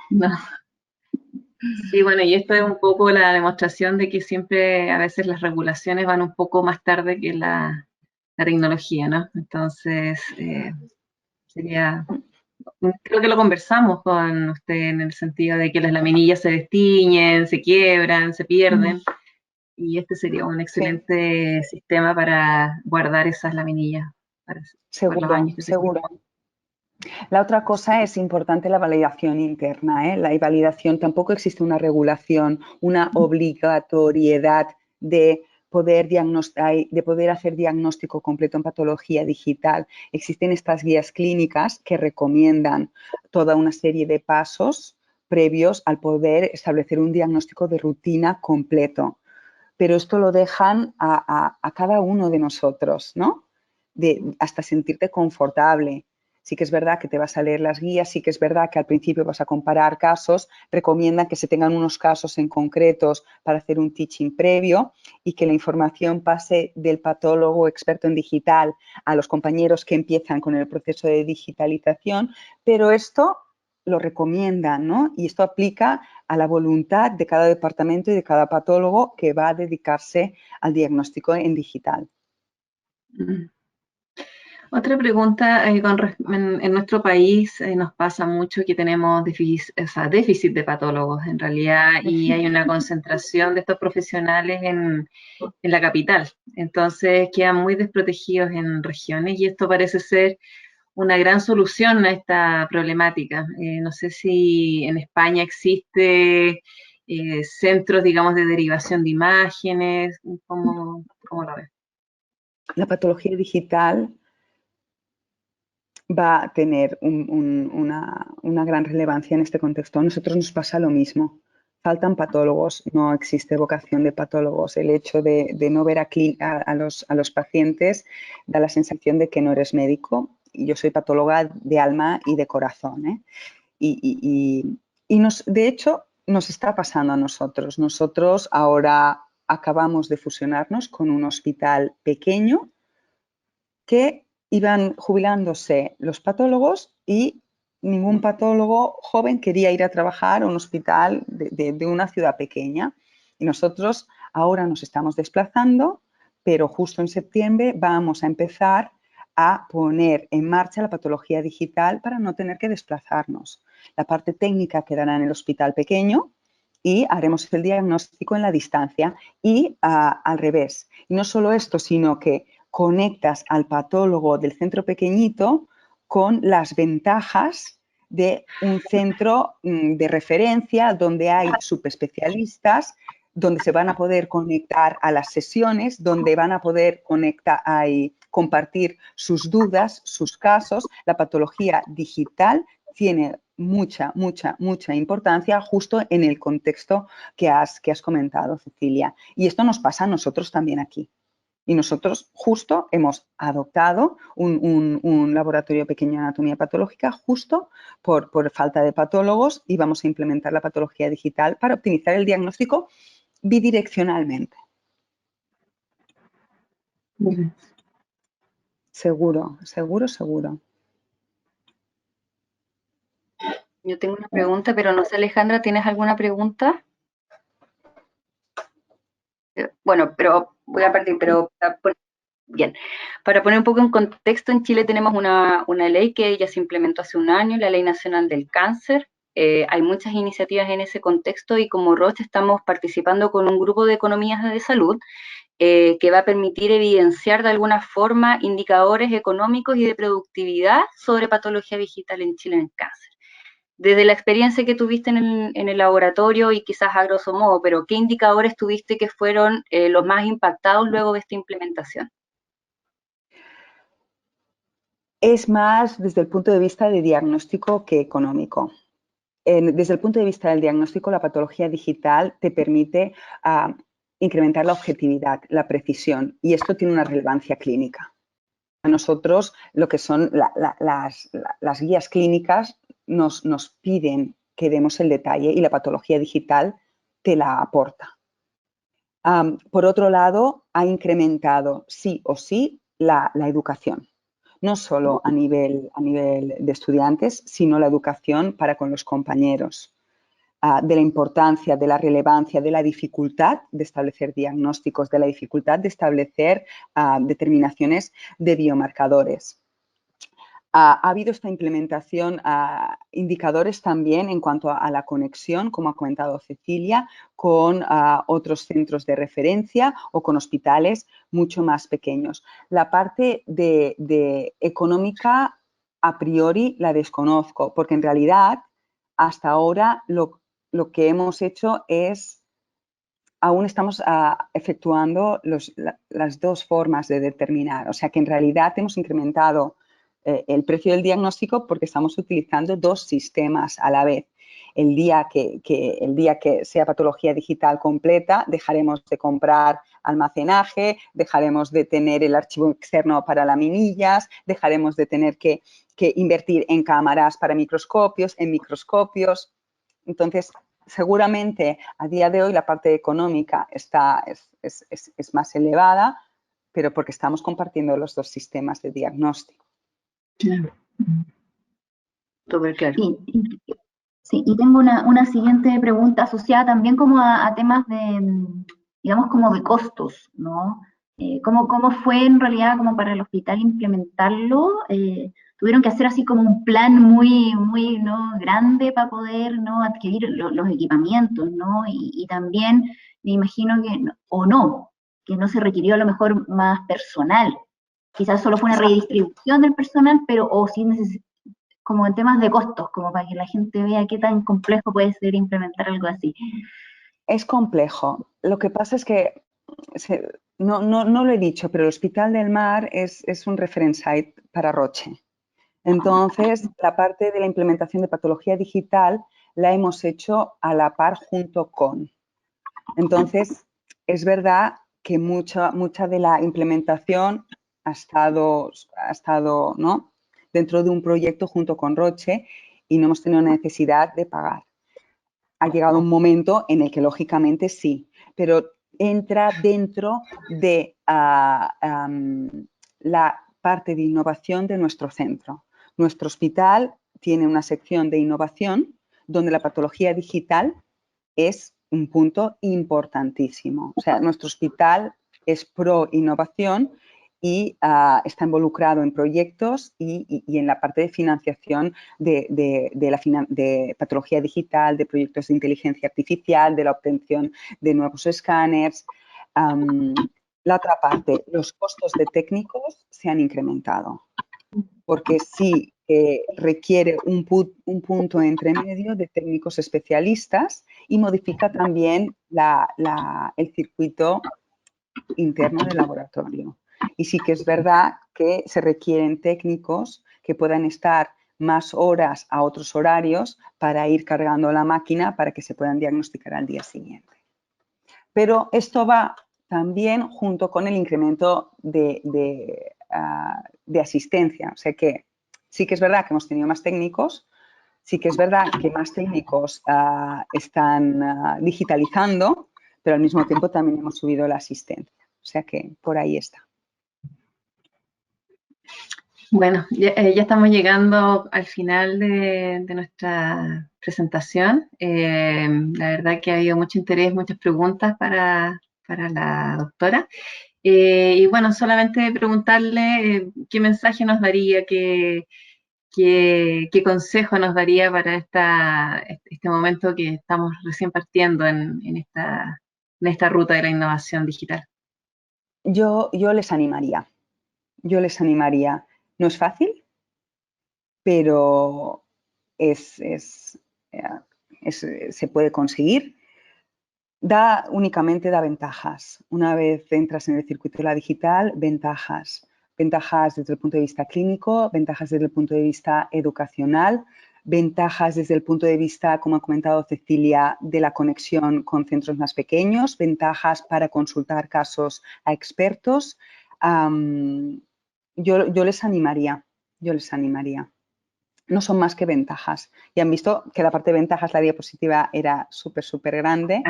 S4: No. Sí, bueno, y esto es un poco la demostración de que siempre a veces las regulaciones van un poco más tarde que la tecnología, ¿no? Entonces, creo que lo conversamos con usted en el sentido de que las laminillas se destiñen, se quiebran, se pierden, y este sería un excelente sistema para guardar esas laminillas por los años que se
S3: Seguro. La otra cosa es importante la validación interna. La validación, tampoco existe una regulación, una obligatoriedad de poder hacer diagnóstico completo en patología digital. Existen estas guías clínicas que recomiendan toda una serie de pasos previos al poder establecer un diagnóstico de rutina completo. Pero esto lo dejan a cada uno de nosotros, ¿no? Hasta sentirte confortable. Sí que es verdad que te vas a leer las guías, sí que es verdad que al principio vas a comparar casos, recomiendan que se tengan unos casos en concretos para hacer un teaching previo y que la información pase del patólogo experto en digital a los compañeros que empiezan con el proceso de digitalización, pero esto lo recomiendan, ¿no? Y esto aplica a la voluntad de cada departamento y de cada patólogo que va a dedicarse al diagnóstico en digital.
S4: Otra pregunta, en nuestro país nos pasa mucho que tenemos déficit de patólogos en realidad y hay una concentración de estos profesionales en la capital, entonces quedan muy desprotegidos en regiones y esto parece ser una gran solución a esta problemática. No sé si en España existe centros, digamos, de derivación de imágenes, ¿cómo lo ves?
S3: La patología digital va a tener una gran relevancia en este contexto. A nosotros nos pasa lo mismo. Faltan patólogos, no existe vocación de patólogos. El hecho de no ver a los pacientes da la sensación de que no eres médico. Yo soy patóloga de alma y de corazón. De hecho, nos está pasando a nosotros. Nosotros ahora acabamos de fusionarnos con un hospital pequeño que iban jubilándose los patólogos y ningún patólogo joven quería ir a trabajar a un hospital de una ciudad pequeña. Y nosotros ahora nos estamos desplazando, pero justo en septiembre vamos a empezar a poner en marcha la patología digital para no tener que desplazarnos. La parte técnica quedará en el hospital pequeño y haremos el diagnóstico en la distancia y al revés. Y no solo esto, sino que conectas al patólogo del centro pequeñito con las ventajas de un centro de referencia donde hay subespecialistas, donde se van a poder conectar a las sesiones, donde van a poder compartir sus dudas, sus casos. La patología digital tiene mucha importancia justo en el contexto que has comentado, Cecilia. Y esto nos pasa a nosotros también aquí. Y nosotros justo hemos adoptado un laboratorio pequeño de anatomía patológica justo por falta de patólogos y vamos a implementar la patología digital para optimizar el diagnóstico bidireccionalmente. Seguro.
S5: Yo tengo una pregunta, pero no sé, Alejandra, ¿tienes alguna pregunta? Bueno, pero voy a partir, pero bien. Para poner un poco en contexto, en Chile tenemos una ley que ya se implementó hace un año, la Ley Nacional del Cáncer. Hay muchas iniciativas en ese contexto y como Roche estamos participando con un grupo de economías de salud que va a permitir evidenciar de alguna forma indicadores económicos y de productividad sobre patología digital en Chile en cáncer. Desde la experiencia que tuviste en el laboratorio y quizás a grosso modo, pero ¿qué indicadores tuviste que fueron los más impactados luego de esta implementación?
S3: Es más desde el punto de vista de diagnóstico que económico. Desde el punto de vista del diagnóstico, la patología digital te permite incrementar la objetividad, la precisión, y esto tiene una relevancia clínica. A nosotros, lo que son las guías clínicas nos piden que demos el detalle y la patología digital te la aporta. Por otro lado, ha incrementado sí o sí la educación. No solo a nivel de estudiantes, sino la educación para con los compañeros, de la importancia, de la relevancia, de la dificultad de establecer diagnósticos, de la dificultad de establecer determinaciones de biomarcadores. Ha habido esta implementación, indicadores también en cuanto a la conexión, como ha comentado Cecilia, con otros centros de referencia o con hospitales mucho más pequeños. La parte de económica, a priori, la desconozco, porque en realidad, hasta ahora, lo que hemos hecho es, aún estamos efectuando las dos formas de determinar. O sea que en realidad hemos incrementado el precio del diagnóstico porque estamos utilizando dos sistemas a la vez. El día que sea patología digital completa, dejaremos de comprar almacenaje, dejaremos de tener el archivo externo para laminillas, dejaremos de tener que invertir en cámaras para microscopios, en microscopios. Entonces, seguramente a día de hoy la parte económica es más elevada, pero porque estamos compartiendo los dos sistemas de diagnóstico.
S5: Claro. Claro.
S2: Sí, y tengo una siguiente pregunta asociada también como a temas de, digamos, como de costos, ¿no? ¿Cómo fue en realidad como para el hospital implementarlo? Tuvieron que hacer así como un plan muy, ¿no? grande para poder, ¿no? adquirir los equipamientos, ¿no? Y también me imagino que no se requirió a lo mejor más personal. Quizás solo fue una redistribución del personal, pero o sí como en temas de costos, como para que la gente vea qué tan complejo puede ser implementar algo así.
S3: Es complejo. Lo que pasa es que, no lo he dicho, pero el Hospital del Mar es un reference site para Roche. Entonces, la parte de la implementación de patología digital la hemos hecho a la par junto con. Entonces, es verdad que mucha de la implementación ha estado ¿no? dentro de un proyecto junto con Roche y no hemos tenido necesidad de pagar. Ha llegado un momento en el que lógicamente sí, pero entra dentro de la parte de innovación de nuestro centro. Nuestro hospital tiene una sección de innovación donde la patología digital es un punto importantísimo. O sea, nuestro hospital es pro innovación y está involucrado en proyectos y en la parte de financiación de patología digital, de proyectos de inteligencia artificial, de la obtención de nuevos escáneres. La otra parte, los costos de técnicos se han incrementado porque sí requiere un punto entre medio de técnicos especialistas y modifica también el circuito interno del laboratorio. Y sí que es verdad que se requieren técnicos que puedan estar más horas a otros horarios para ir cargando la máquina para que se puedan diagnosticar al día siguiente. Pero esto va también junto con el incremento de asistencia. O sea que sí que es verdad que hemos tenido más técnicos, sí que es verdad que más técnicos están digitalizando, pero al mismo tiempo también hemos subido la asistencia. O sea que por ahí está.
S4: Bueno, ya estamos llegando al final de nuestra presentación. La verdad que ha habido mucho interés, muchas preguntas para la doctora. Y bueno, solamente preguntarle qué mensaje nos daría, qué consejo nos daría para este momento que estamos recién partiendo en esta ruta de la innovación digital.
S3: Yo les animaría. No es fácil, pero se puede conseguir. Únicamente da ventajas. Una vez entras en el circuito de la digital, ventajas. Ventajas desde el punto de vista clínico, ventajas desde el punto de vista educacional, ventajas desde el punto de vista, como ha comentado Cecilia, de la conexión con centros más pequeños, ventajas para consultar casos a expertos. Yo les animaría. No son más que ventajas. Y han visto que la parte de ventajas, la diapositiva era súper grande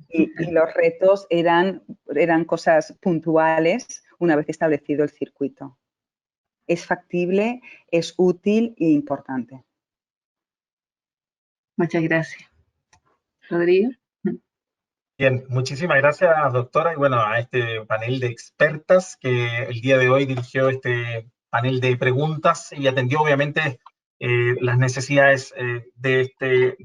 S3: y los retos eran cosas puntuales una vez establecido el circuito. Es factible, es útil e importante.
S4: Muchas gracias. Rodrigo.
S1: Bien, muchísimas gracias, doctora, y bueno, a este panel de expertas que el día de hoy dirigió este panel de preguntas y atendió obviamente las necesidades de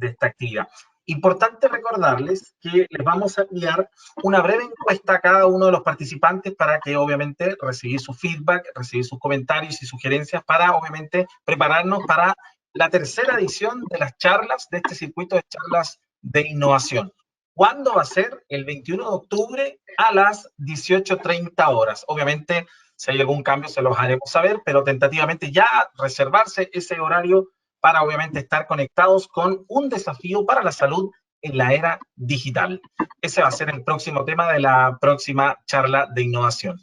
S1: esta actividad. Importante recordarles que les vamos a enviar una breve encuesta a cada uno de los participantes para que obviamente recibir su feedback, recibir sus comentarios y sugerencias para obviamente prepararnos para la tercera edición de las charlas de este circuito de charlas de innovación. ¿Cuándo va a ser? El 21 de octubre a las 18:30 horas. Obviamente, si hay algún cambio se los haremos saber, pero tentativamente ya reservarse ese horario para obviamente estar conectados con un desafío para la salud en la era digital. Ese va a ser el próximo tema de la próxima charla de innovación.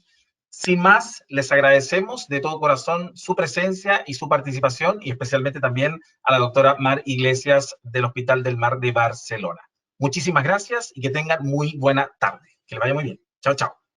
S1: Sin más, les agradecemos de todo corazón su presencia y su participación, y especialmente también a la doctora Mar Iglesias del Hospital del Mar de Barcelona. Muchísimas gracias y que tengan muy buena tarde. Que les vaya muy bien. Chao, chao.